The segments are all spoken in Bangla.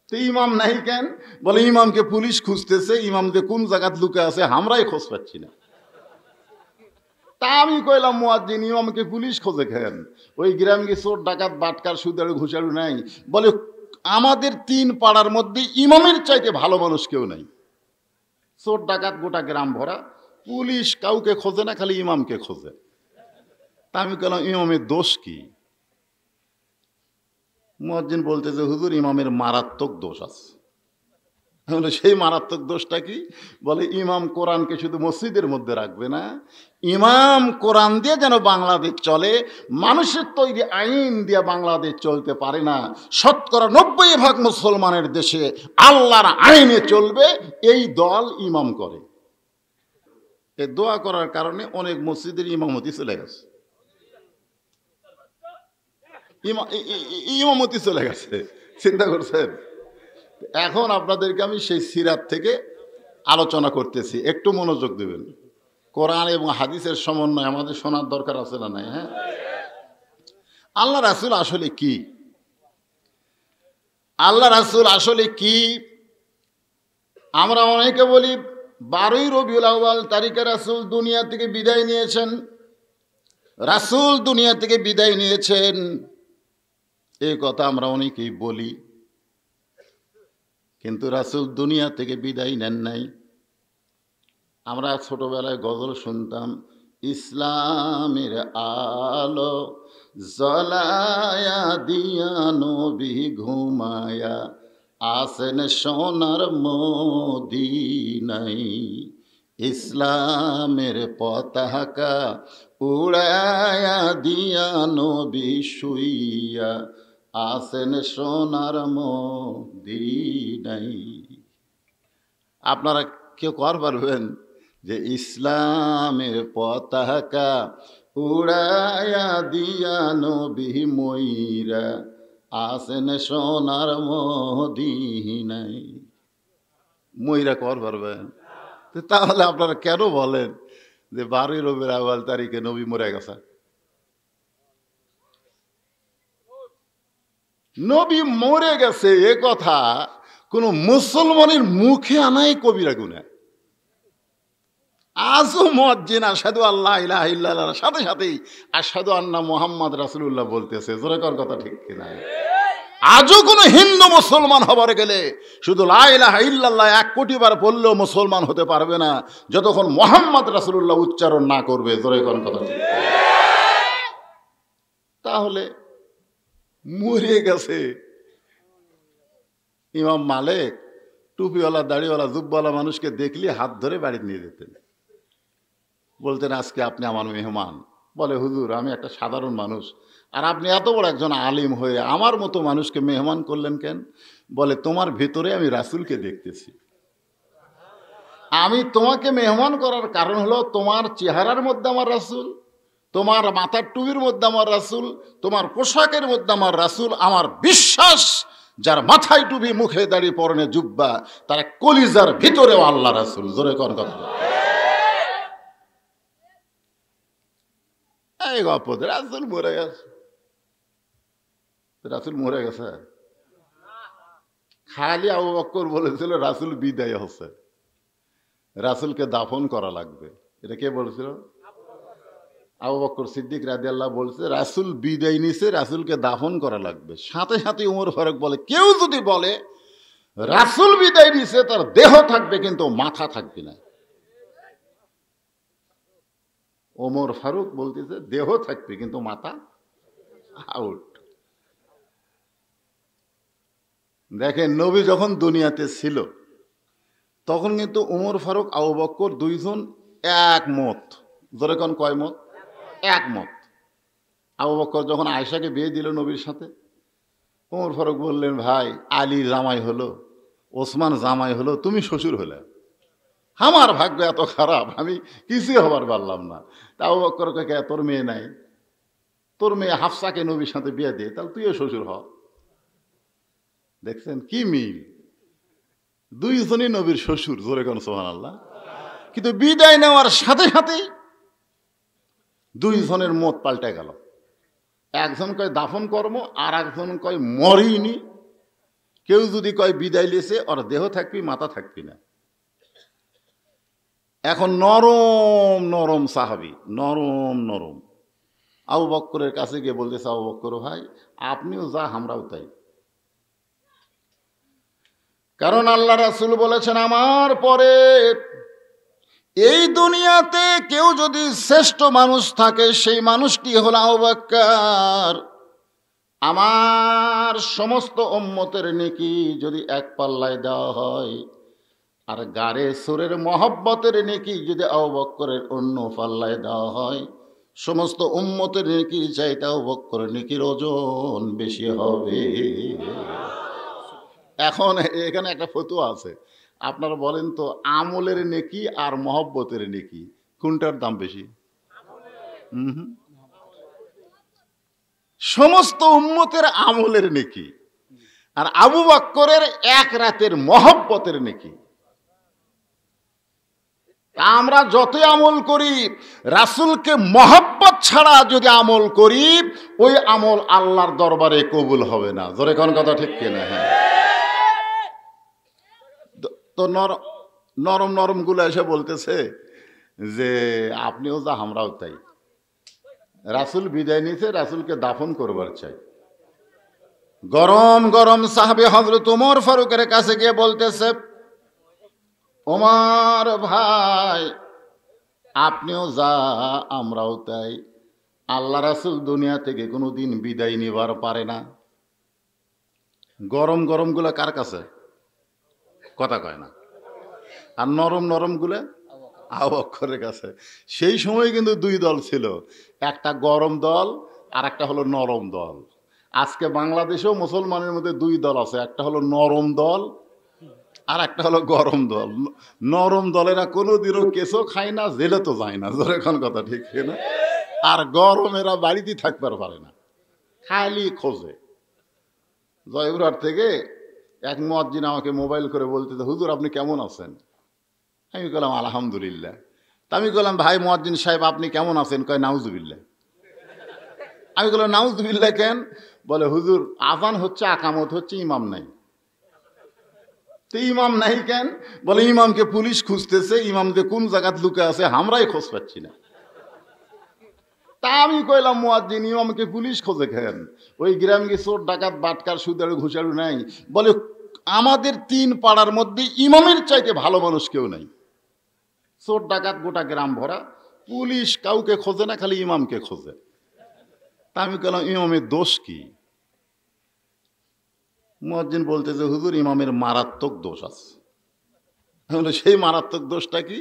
তো ইমাম নাই কেন? বলে ইমামকে পুলিশ খুঁজতেছে, ইমাম যে কোন জায়গাত লুকে আছে আমরাই খোঁজ পাচ্ছি না। তা আমি কইলাম মুয়াজ্জিন, ইমামকে পুলিশ খোঁজে কেন? ওই গ্রামে কি চোর ডাকাত বাটকার সুদারু ঘুষারু নাই? বলে আমাদের 3 পাড়ার মধ্যে ইমামের চাইতে ভালো মানুষ কেউ নাই। চোর ডাকাত গোটা গ্রাম ভরা, পুলিশ কাউকে খোঁজে না, খালি ইমামকে খোঁজে। তা আমি কইলাম ইমামের দোষ কি? মুয়াজ্জিন বলতেছে হুজুর ইমামের মারাত্মক দোষ আছে। বলে সেই মারাত্মক দোষটা কি? বলে ইমাম কোরআনকে শুধু মসজিদের মধ্যে রাখবে না, ইমাম কোরআন দিয়ে যেন বাংলাদেশ চলে। মানুষের তৈরি আইন দিয়ে বাংলাদেশ চলতে পারে না। 90% মুসলমানের দেশে আল্লাহর আইনে চলবে, এই দল ইমাম করে। এই দোয়া করার কারণে অনেক মসজিদের ইমামতি চলে গেছে, ইমামতি চলে গেছে। চিন্তা করছেন? এখন আপনাদেরকে আমি সেই সিরাত থেকে আলোচনা করতেছি, একটু মনোযোগ দেবেন। কোরআন এবং হাদিসের সমন্বয় আমাদের শোনার দরকার আছে না নাই? হ্যাঁ, আল্লাহ রাসূল আসলে কি? আল্লাহ রাসূল আসলে কি? আমরা অনেকে বলি 12ই রবিউল আউয়াল তারিখে রাসূল দুনিয়া থেকে বিদায় নিয়েছেন। রাসূল দুনিয়া থেকে বিদায় নিয়েছেন, এই কথা আমরা অনেকেই বলি, কিন্তু রাসূল দুনিয়া থেকে বিদায় নেন নাই। আমরা ছোটবেলায় গজল শুনতাম, ইসলামের আলো জ্বলায়া দিয়া নবী ঘুমায়া আসেন সোনার মদিনায়, ইসলামের পতাকা উড়ায়া দিয়া নবী শুইয়া আসেন সোনার মদিনায়। আপনারা কেউ কর পারবেন যে ইসলামের পতাকা উড়ায়া দিয়া নবী মইরা আসেন সোনার মদিনায়? মইরা কর পারবেন? তাহলে আপনারা কেন বলেন যে 12ই রবিউল আউয়াল তারিখে নবী মরে গেছে? নবী মরে গেছে এ কথা কোন মুসলমানের মুখে আনাই কবিরা গুনাহ। আজও মুয়াজ্জিন আশহাদু আল্লা ইলাহা ইল্লাল্লাহর সাথে সাথেই আশহাদু আন্না মুহাম্মদ রাসূলুল্লাহ বলতেছে। জোরে কর কথা ঠিক কিনা? আজও কোনো হিন্দু মুসলমান হবার গেলে শুধু লা ইলাহা ইল্লাল্লাহ 1 কোটি বার বললেও মুসলমান হতে পারবে না যতক্ষণ মুহাম্মদ রাসূলুল্লাহ উচ্চারণ না করবে। জোরে কর কথা ঠিক। তাহলে মরে গেছে। ইমাম মালিক টুপিওয়ালা দাড়িওয়ালা জুব্বাওয়ালা মানুষকে দেখলে হাত ধরে বাড়িতে নিয়ে যেতেন, বলতেন আজকে আপনি আমার মেহমান। বলে হুজুর আমি একটা সাধারণ মানুষ, আর আপনি এত বড় একজন আলিম হয়ে আমার মতো মানুষকে মেহমান করলেন কেন? বলে তোমার ভেতরে আমি রাসূলকে দেখতেছি। আমি তোমাকে মেহমান করার কারণ হলো তোমার চেহারার মধ্যে আমার রাসূল, তোমার মাথার টুপির মধ্যে আমার রাসূল, তোমার পোশাকের মধ্যে আমার রাসূল। আমার বিশ্বাস যার মাথায় টুপি মুখে দাড়ি পরনে জুব্বা তার কলিজার ভিতরেও আল্লাহ রাসূল। জোরে কোন কথা? এই গল্প রাসূল মরে গেছে, রাসূল মরে গেছে। খালি আবু বকর বলেছিল রাসূল বিদায় হচ্ছে, রাসূলকে দাফন করা লাগবে। এটা কে বলেছিল? আবু বকর সিদ্দিক রাদিয়াল্লাহু বলছে রাসূল বিদায় নিছে, রাসূলকে দাফন করা লাগবে। সাথে সাথে ওমর ফারুক বলে কেউ যদি বলে রাসূল বিদায় নিছে তার দেহ থাকবে কিন্তু মাথা থাকবে না, ওমর ফারুক বলতেছে দেহ থাকবে কিন্তু মাথা আউট। দেখেন নবী যখন দুনিয়াতে ছিল তখন কিন্তু ওমর ফারুক আবু বকর দুইজন এক মত। জোরে কোন কয় মত? এক মত। আবু বকর যখন আয়েশাকে বিয়ে দিল নবীর সাথে, ওমর ফারুক বললেন ভাই আলী জামাই হলো, ওসমান জামাই হলো, তুমি শ্বশুর হলে। আমার ভাগ্য এত খারাপ আমি কিছুই হবার পারলাম না। তা আবু বকর কে তোর মেয়ে নাই, তোর মেয়ে হাফসাকে নবীর সাথে বিয়ে দিয়ে তাহলে তুইও শ্বশুর হ। দেখছেন কি মিল? দুইজনই নবীর শ্বশুর। জোরে কোন সুবহানাল্লাহ। কিন্তু বিদায় নেওয়ার সাথে সাথেই দুইজনের মত পাল্টে গেল। একজন কয় দাফন কর্ম, আর একজন কয় মরিনি। কেউ যদি কয় বিদায় লেছে, ওর দেহ থাকবি, মাথা থাকবি না। এখন নরম নরম সাহাবি, নরম নরম আবু বক্করের কাছে গিয়ে বলতেছে, আবু বক্কর ভাই, আপনিও যা আমরাও তাই। কারণ আল্লাহ রাসূল বলেছেন, আমার পরে এই দুনিয়াতে কেউ যদি শ্রেষ্ঠ মানুষ থাকে, সেই মানুষটি হলো আবু বকর। আমার সমস্ত উম্মতের নেকি যদি এক পাল্লায় দেওয়া হয়, আর গারে সুরের মহব্বতের নেকি যদি আবু বকরের অন্য পাল্লায় দেওয়া হয়, সমস্ত উম্মতের নেকি চাইতে আবু বকরের নেকির ওজন বেশি হবে। এখন এখানে একটা ফতোয়া আছে, আপনারা বলেন তো, আমলের নেকি আর মহব্বতের নেকি কোনটার দাম বেশি? সমস্ত উম্মতের আমলের নেকি আর আবু বকরের এক রাতের মহব্বতের নেকি। আমরা যতই আমল করি, রাসূলকে মহব্বত ছাড়া যদি আমল করি, ওই আমল আল্লাহর দরবারে কবুল হবে না। জোরে কোন কথা ঠিক কিনা? হ্যাঁ। তো নরম নরম গুলো এসে বলতেছে যে আপনিও যা আমরাও তাই। রাসূল বিদায় নিছে, রাসূলকে দাফন করবার চাই। গরম গরম সাহাবী হযরত ওমর ফারুকের কাছে গিয়ে বলতেছে, ওমর ভাই, আপনিও যা আমরাও তাই। আল্লাহ রাসূল দুনিয়া থেকে কোনোদিন বিদায় নিবার পারে না। গরম গরম গুলা কার কাছে? কথা কয় না। আর নরম নরম গুলা আবু বকরের কাছে। সেই সময় কিন্তু দুই দল ছিল, একটা গরম দল আর একটা হলো নরম দল। আজকে বাংলাদেশেও মুসলমানের মধ্যে দুই দল আছে, একটা হলো নরম দল আর একটা হলো গরম দল। নরম দলেরা কোনোদিনও কেসও খায় না, জেলে তো যায় না। জোরে কোন কথা ঠিক না? আর গরমেরা বাড়িতে থাকবার পারে না, খালি খোঁজে। জয়পুরহাট থেকে এক মুয়াজ্জিন আমাকে মোবাইল করে বলতেছে, হুজুর আপনি কেমন আছেন? আমি বললাম আলহামদুলিল্লাহ। তা আমি বললাম, ভাই মুয়াজ্জিন সাহেব আপনি কেমন আছেন? কয় নাউজুবিল্লাহ। আমি বললাম নাউজুবিল্লাহ কেন? বলে হুজুর আযান হচ্ছে, আকামত হচ্ছে, ইমাম নাই। তো ইমাম নাই কেন? বলে ইমামকে পুলিশ খুঁজতেছে, ইমাম যে কোন জায়গায় লুকে আছে আমরাই খোঁজ পাচ্ছি না। তা আমি কইলাম, মুয়াজ্জিন ইমামকে পুলিশ খোঁজে কেন? ওই গ্রামে চোর ডাকাত বাটকার সুদারু ঘুষারু নাই? বলে আমাদের 3 পাড়ার মধ্যে ইমামের চাইতে ভালো মানুষ কেউ নাই। চোর ডাকাত গোটা গ্রাম ভরা, পুলিশ কাউকে খোঁজে না, খালি ইমামকে খোঁজে। তা আমি কইলাম ইমামের দোষ কি? মুয়াজ্জিন বলতেছে, হুজুর ইমামের মারাত্মক দোষ আছে। বলে সেই মারাত্মক দোষটা কি?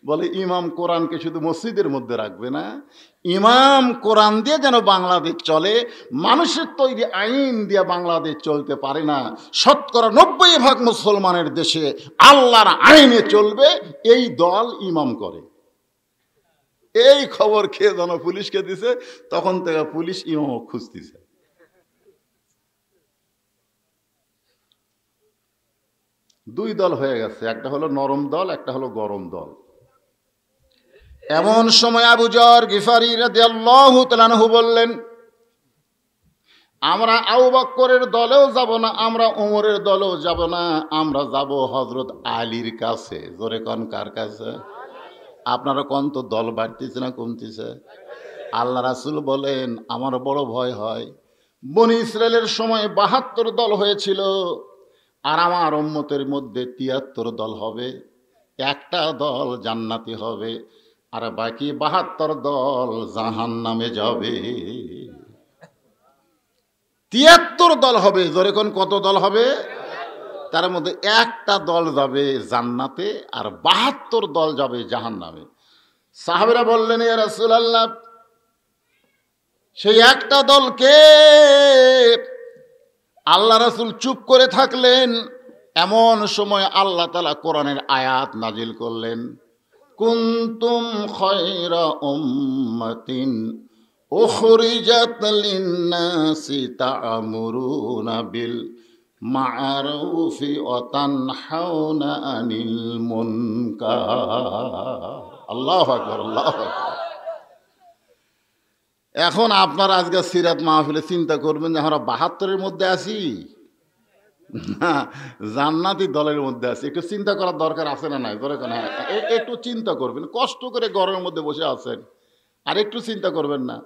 বলে ইমাম কোরআনকে শুধু মসজিদের মধ্যে রাখবে না, ইমাম কোরআন দিয়ে যেন বাংলাদেশ চলে। মানুষের তৈরি আইন দিয়ে বাংলাদেশ চলতে পারে না। 90% মুসলমানের দেশে আল্লাহর আইনে চলবে, এই দল ইমাম করে। এই খবর খেয়ে যেন পুলিশকে দিছে, তখন থেকে পুলিশ ইমাম খুঁজতেছে। দুই দল হয়ে গেছে, একটা হলো নরম দল, একটা হলো গরম দল। এমন সময় আবু যর গিফারি রাদিয়াল্লাহু তাআলা আনহু বললেন, আমরা আবু বকরের দলেও যাব না, আমরা ওমরের দলেও যাব না, আমরা যাব হযরত আলীর কাছে। জোরে কোন কার কাছে? আপনারা কোন তো দল বাড়তেছে না কমতেছে? আল্লাহ রাসূল বলেন, আমার বড় ভয় হয়, বনি ইসরায়েলের সময় 72 দল হয়েছিল, আর আমার উম্মতের মধ্যে 73 দল হবে। একটা দল জান্নাতি হবে, আর বাকি 72 দল জাহান্নামে যাবে। 73 দল হবে। জোরে কোন কত দল হবে? তার মধ্যে একটা দল যাবে জান্নাতে, আর 72 দল যাবে জাহান্নামে। সাহাবীরা বললেন, ইয়া রাসূলুল্লাহ, সেই একটা দলকে? আল্লাহ রাসূল চুপ করে থাকলেন। এমন সময় আল্লাহ তাআলা কোরআনের আয়াত নাজিল করলেন, কুনতুম খায়রা উম্মাতিন উখরিজাত লিন-নাসি তা'মুরুনা বিল মা'রুফি ওয়া তানহাউনা আনিল মুনকার। আল্লাহু আকবার, আল্লাহু আকবার। এখন আপনারা আজকে সিরাত মাহফিলে চিন্তা করবেন যে আমরা 72-এর মধ্যে আছি, জান্নাতি দলের মধ্যে আছে, একটু চিন্তা করার দরকার আছে না নাই? ধরে হ্যাঁ, একটু চিন্তা করবেন, কষ্ট করে ঘরের মধ্যে বসে আছেন, আর একটু চিন্তা করবেন না?